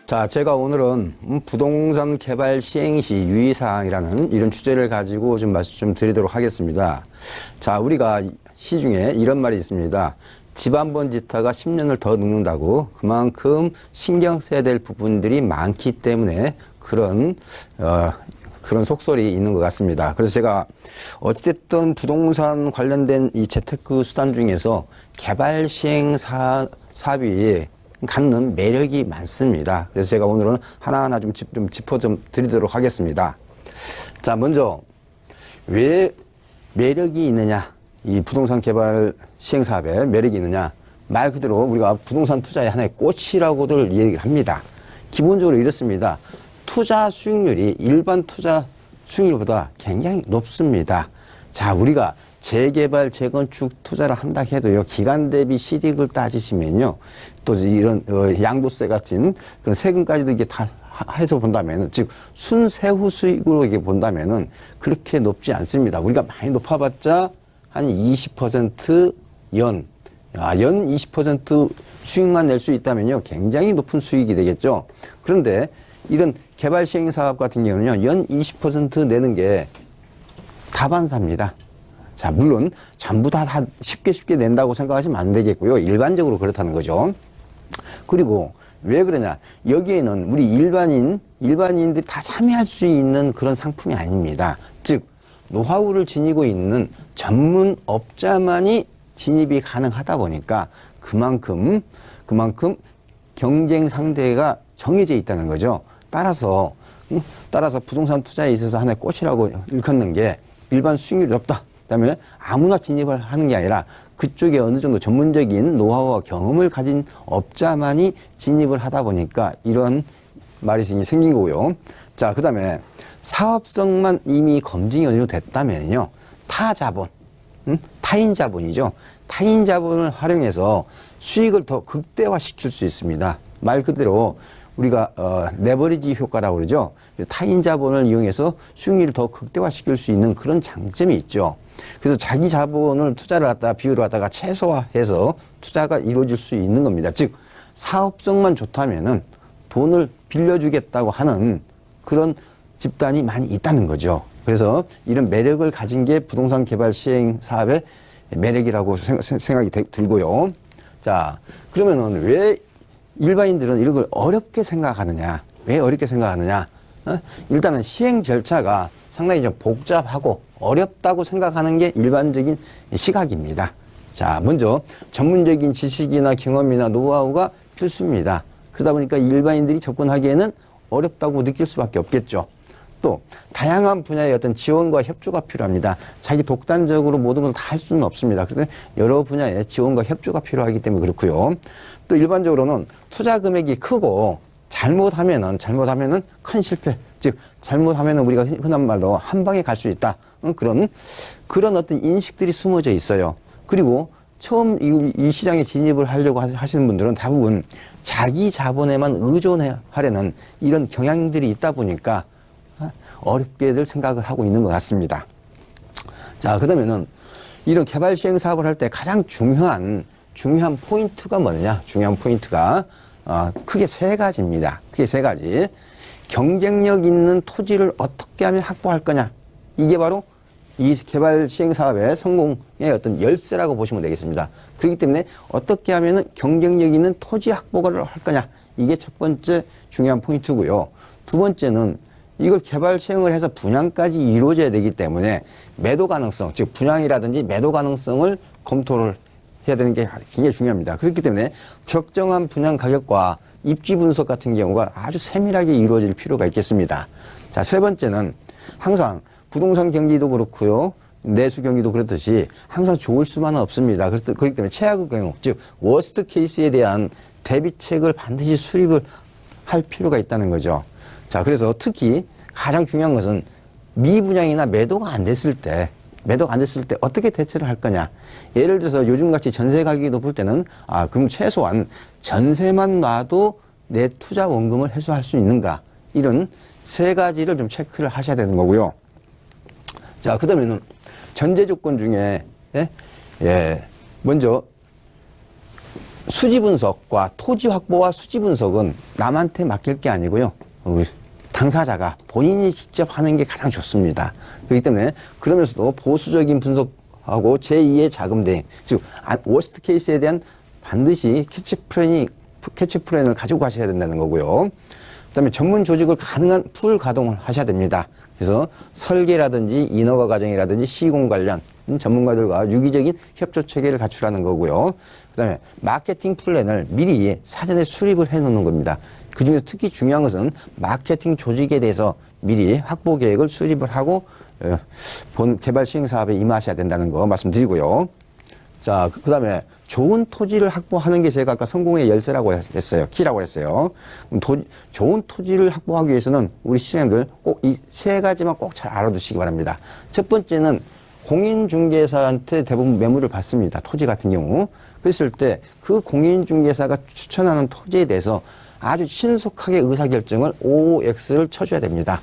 자, 제가 오늘은 부동산 개발 시행 시 유의사항이라는 이런 주제를 가지고 좀 말씀 좀 드리도록 하겠습니다. 자, 우리가 시중에 이런 말이 있습니다. 집 한 번 짓다가 10년을 더 늙는다고. 그만큼 신경 써야 될 부분들이 많기 때문에 그런 속설이 있는 것 같습니다. 그래서 제가 어찌됐든 부동산 관련된 이 재테크 수단 중에서 개발 시행 사업이 갖는 매력이 많습니다. 그래서 제가 오늘은 하나하나 좀 짚어 드리도록 하겠습니다. 자, 먼저 왜 매력이 있느냐? 이 부동산 개발 시행 사업에 매력이 있느냐? 말 그대로 우리가 부동산 투자의 하나의 꽃이라고들 얘기를 합니다. 기본적으로 이렇습니다. 투자 수익률이 일반 투자 수익률보다 굉장히 높습니다. 자, 우리가 재개발, 재건축 투자를 한다 해도요, 기간 대비 실익을 따지시면요, 또 이런 양도세 같은 그런 세금까지도 이게 다 해서 본다면은, 즉 순세후 수익으로 이게 본다면은 그렇게 높지 않습니다. 우리가 많이 높아봤자 한 20% 연 20% 수익만 낼 수 있다면요, 굉장히 높은 수익이 되겠죠. 그런데 이런 개발 시행 사업 같은 경우는요, 연 20% 내는 게 다반사입니다. 자, 물론 전부 다 쉽게 낸다고 생각하시면 안 되겠고요. 일반적으로 그렇다는 거죠. 그리고 왜 그러냐? 여기에는 우리 일반인들이 다 참여할 수 있는 그런 상품이 아닙니다. 즉, 노하우를 지니고 있는 전문업자만이 진입이 가능하다 보니까 그만큼 경쟁 상대가 정해져 있다는 거죠. 따라서 부동산 투자에 있어서 하나의 꽃이라고 일컫는 게 일반 수익률이 높다. 그다음에 아무나 진입을 하는 게 아니라 그쪽에 어느 정도 전문적인 노하우와 경험을 가진 업자만이 진입을 하다 보니까 이런 말이 생긴 거고요. 자, 그다음에 사업성만 이미 검증이 어느 정도 됐다면요, 타인 자본이죠. 타인 자본을 활용해서 수익을 더 극대화시킬 수 있습니다. 말 그대로 우리가 레버리지 효과라고 그러죠. 타인 자본을 이용해서 수익률을 더 극대화시킬 수 있는 그런 장점이 있죠. 그래서 자기 자본을 비율을 갖다가 최소화해서 투자가 이루어질 수 있는 겁니다. 즉, 사업성만 좋다면은 돈을 빌려주겠다고 하는 그런 집단이 많이 있다는 거죠. 그래서 이런 매력을 가진 게 부동산 개발 시행 사업의 매력이라고 생각이 들고요. 자, 그러면은 왜 일반인들은 이런 걸 어렵게 생각하느냐? 왜 어렵게 생각하느냐? 일단은 시행 절차가 상당히 좀 복잡하고 어렵다고 생각하는 게 일반적인 시각입니다. 자, 먼저 전문적인 지식이나 경험이나 노하우가 필수입니다. 그러다 보니까 일반인들이 접근하기에는 어렵다고 느낄 수밖에 없겠죠. 또 다양한 분야의 어떤 지원과 협조가 필요합니다. 자기 독단적으로 모든 걸 다 할 수는 없습니다. 그래서 여러 분야의 지원과 협조가 필요하기 때문에 그렇고요. 또 일반적으로는 투자 금액이 크고 잘못하면은 큰 실패, 즉 잘못하면은 우리가 흔한 말로 한 방에 갈 수 있다. 그런 어떤 인식들이 숨어져 있어요. 그리고 처음 이 시장에 진입을 하려고 하시는 분들은 대부분 자기 자본에만 의존하려는 이런 경향들이 있다 보니까 어렵게들 생각을 하고 있는 것 같습니다. 자, 그러면은 이런 개발 시행 사업을 할 때 가장 중요한 포인트가 뭐냐? 중요한 포인트가 크게 세 가지입니다. 크게 세 가지. 경쟁력 있는 토지를 어떻게 하면 확보할 거냐? 이게 바로 이 개발 시행 사업의 성공의 어떤 열쇠라고 보시면 되겠습니다. 그렇기 때문에 어떻게 하면 경쟁력 있는 토지 확보를 할 거냐? 이게 첫 번째 중요한 포인트고요. 두 번째는 이걸 개발 시행을 해서 분양까지 이루어져야 되기 때문에 매도 가능성, 즉 분양이라든지 매도 가능성을 검토를 해야 되는 게 굉장히 중요합니다. 그렇기 때문에 적정한 분양 가격과 입지 분석 같은 경우가 아주 세밀하게 이루어질 필요가 있겠습니다. 자, 세 번째는 항상 부동산 경기도 그렇고요, 내수 경기도 그렇듯이 항상 좋을 수만은 없습니다. 그렇기 때문에 최악의 경우, 즉 워스트 케이스에 대한 대비책을 반드시 수립을 할 필요가 있다는 거죠. 자, 그래서 특히 가장 중요한 것은 미분양이나 매도가 안 됐을 때 어떻게 대처를 할 거냐. 예를 들어서 요즘같이 전세 가격이 높을 때는 그럼 최소한 전세만 놔도 내 투자 원금을 회수할 수 있는가. 이런 세 가지를 좀 체크를 하셔야 되는 거고요. 자, 그 다음에는 전제 조건 중에 먼저 수지 분석과 토지 확보와 수지 분석은 남한테 맡길 게 아니고요. 당사자가 본인이 직접 하는 게 가장 좋습니다. 그렇기 때문에 그러면서도 보수적인 분석하고 제2의 자금 대행, 즉 워스트 케이스에 대한 반드시 캐치 플랜을 가지고 가셔야 된다는 거고요. 그다음에 전문 조직을 가능한 풀 가동을 하셔야 됩니다. 그래서 설계라든지 인허가 과정이라든지 시공 관련 전문가들과 유기적인 협조 체계를 갖추라는 거고요. 그다음에 마케팅 플랜을 미리 사전에 수립을 해 놓는 겁니다. 그중에서 특히 중요한 것은 마케팅 조직에 대해서 미리 확보 계획을 수립을 하고 본 개발 시행 사업에 임하셔야 된다는 거 말씀드리고요. 자, 그다음에 좋은 토지를 확보하는 게 제가 아까 성공의 열쇠라고 했어요. 키라고 했어요. 좋은 토지를 확보하기 위해서는 우리 시청자들 꼭 이 세 가지만 꼭 잘 알아두시기 바랍니다. 첫 번째는 공인중개사한테 대부분 매물을 받습니다. 토지 같은 경우. 그랬을 때 그 공인중개사가 추천하는 토지에 대해서 아주 신속하게 의사결정을 OX를 쳐줘야 됩니다.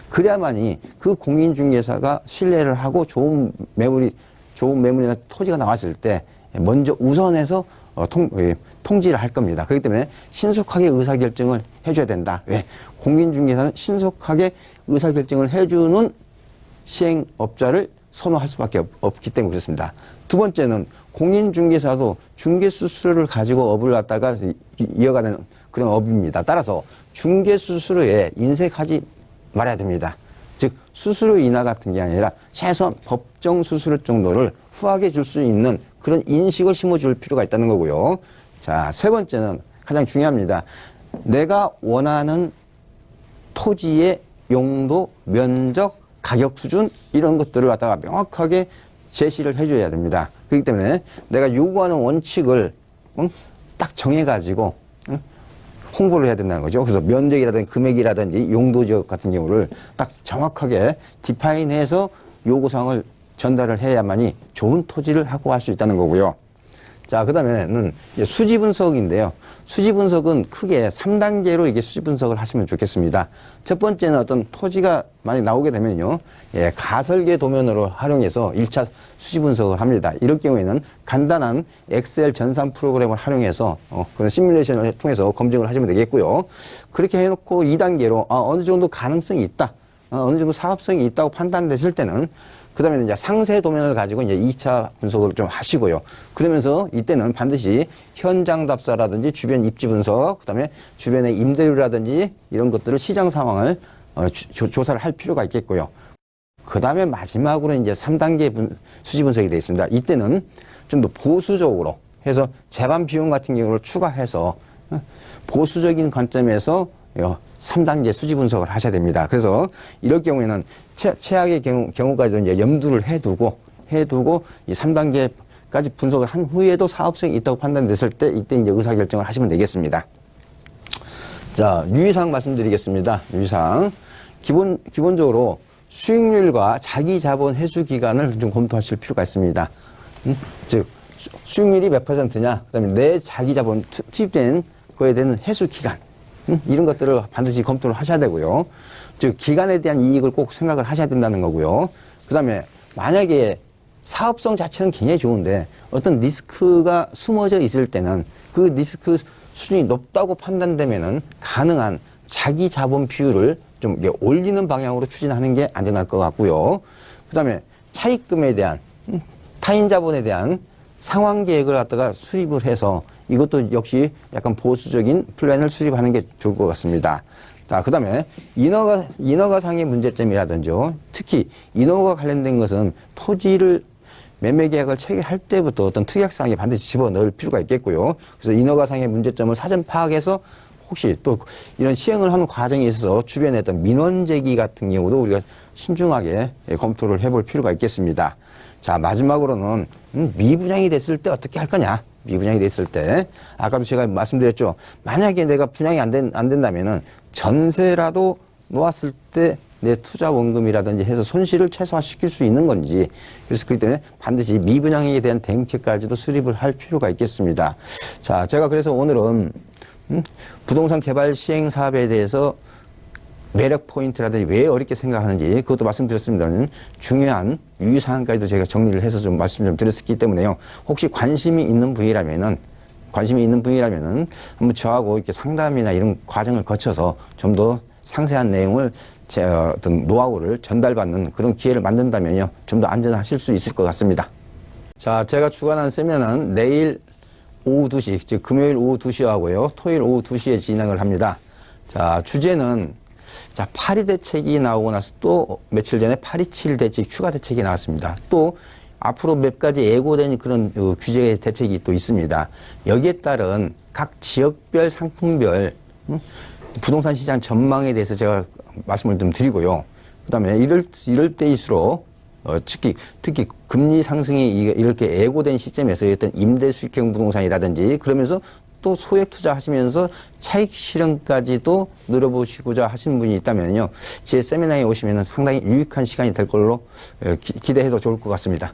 그래야만이 그 공인중개사가 신뢰를 하고 좋은 매물이나 토지가 나왔을 때 먼저 우선해서 통지를 할 겁니다. 그렇기 때문에 신속하게 의사결정을 해줘야 된다. 왜? 공인중개사는 신속하게 의사결정을 해주는 시행업자를 선호할 수밖에 없기 때문에 그렇습니다. 두 번째는 공인중개사도 중개수수료를 가지고 업을 갖다가 이어가는 그런 업입니다. 따라서 중개수수료에 인색하지 말아야 됩니다. 즉 수수료 인하 같은 게 아니라 최소한 법정 수수료 정도를 후하게 줄 수 있는 그런 인식을 심어줄 필요가 있다는 거고요. 자, 세 번째는 가장 중요합니다. 내가 원하는 토지의 용도, 면적, 가격 수준 이런 것들을 갖다가 명확하게 제시를 해줘야 됩니다. 그렇기 때문에 내가 요구하는 원칙을 딱 정해가지고 홍보를 해야 된다는 거죠. 그래서 면적이라든지 금액이라든지 용도 지역 같은 경우를 딱 정확하게 디파인해서 요구사항을 전달을 해야만이 좋은 토지를 확보할 수 있다는 거고요. 자, 그 다음에는 수지 분석인데요. 수지 분석은 크게 3단계로 이게 수지 분석을 하시면 좋겠습니다. 첫 번째는 어떤 토지가 많이 나오게 되면요. 가설계 도면으로 활용해서 1차 수지 분석을 합니다. 이럴 경우에는 간단한 엑셀 전산 프로그램을 활용해서 그런 시뮬레이션을 통해서 검증을 하시면 되겠고요. 그렇게 해놓고 2단계로 어느 정도 가능성이 있다. 어느 정도 사업성이 있다고 판단됐을 때는 그 다음에 이제 상세 도면을 가지고 이제 2차 분석을 좀 하시고요. 그러면서 이때는 반드시 현장 답사라든지 주변 입지 분석, 그 다음에 주변의 임대료라든지 이런 것들을 시장 상황을 조사를 할 필요가 있겠고요. 그 다음에 마지막으로 이제 3단계 수지 분석이 되어 있습니다. 이때는 좀 더 보수적으로 해서 재반 비용 같은 경우를 추가해서 보수적인 관점에서 3단계 수지 분석을 하셔야 됩니다. 그래서 이럴 경우에는 최악의 경우까지도 이제 염두를 해두고 이 3단계까지 분석을 한 후에도 사업성이 있다고 판단됐을 때 이때 이제 의사결정을 하시면 되겠습니다. 자, 유의사항 말씀드리겠습니다. 유의사항. 기본적으로 수익률과 자기 자본 회수 기간을 좀 검토하실 필요가 있습니다. 즉, 수익률이 몇 %냐, 그 다음에 내 자기 자본 투입된 거에 대한 회수 기간. 이런 것들을 반드시 검토를 하셔야 되고요. 즉 기간에 대한 이익을 꼭 생각을 하셔야 된다는 거고요. 그 다음에 만약에 사업성 자체는 굉장히 좋은데 어떤 리스크가 숨어져 있을 때는 그 리스크 수준이 높다고 판단되면은 가능한 자기 자본 비율을 좀 올리는 방향으로 추진하는 게 안전할 것 같고요. 그 다음에 차입금에 대한 타인 자본에 대한 상환 계획을 갖다가 수립을 해서 이것도 역시 약간 보수적인 플랜을 수립하는 게 좋을 것 같습니다. 자, 그 다음에 인허가상의 문제점이라든지 특히 인허가 관련된 것은 토지를 매매 계약을 체결할 때부터 어떤 특약사항에 반드시 집어넣을 필요가 있겠고요. 그래서 인허가상의 문제점을 사전 파악해서 혹시 또 이런 시행을 하는 과정에 있어서 주변에 어떤 민원 제기 같은 경우도 우리가 신중하게 검토를 해볼 필요가 있겠습니다. 자, 마지막으로는 미분양이 됐을 때 어떻게 할 거냐. 미분양이 됐을 때 아까도 제가 말씀드렸죠. 만약에 내가 분양이 안 된다면은 전세라도 놓았을 때 내 투자 원금이라든지 해서 손실을 최소화시킬 수 있는 건지, 그래서 그렇기 때문에 반드시 미분양에 대한 대응책까지도 수립을 할 필요가 있겠습니다. 자, 제가 그래서 오늘은 부동산 개발 시행 사업에 대해서 매력 포인트라든지 왜 어렵게 생각하는지 그것도 말씀드렸습니다만 중요한 유의사항까지도 제가 정리를 해서 좀 말씀 좀 드렸기 때문에요. 혹시 관심이 있는 분이라면은 관심이 있는 분이라면은 한번 저하고 이렇게 상담이나 이런 과정을 거쳐서 좀 더 상세한 내용을 제 어떤 노하우를 전달받는 그런 기회를 만든다면요, 좀 더 안전하실 수 있을 것 같습니다. 자, 제가 주관하는 세미나는 내일 오후 2시, 즉 금요일 오후 2시 하고요, 토요일 오후 2시에 진행을 합니다. 자, 주제는, 자, 8.2 대책이 나오고 나서 또 며칠 전에 8.27 대책 추가 대책이 나왔습니다. 또 앞으로 몇 가지 예고된 그런 규제 대책이 또 있습니다. 여기에 따른 각 지역별, 상품별 부동산 시장 전망에 대해서 제가 말씀을 좀 드리고요. 그 다음에 이럴 때일수록 특히 금리 상승이 이렇게 예고된 시점에서 어떤 임대 수익형 부동산이라든지, 그러면서 또 소액 투자하시면서 차익 실현까지도 노려보시고자 하시는 분이 있다면요, 제 세미나에 오시면 상당히 유익한 시간이 될 걸로 기대해도 좋을 것 같습니다.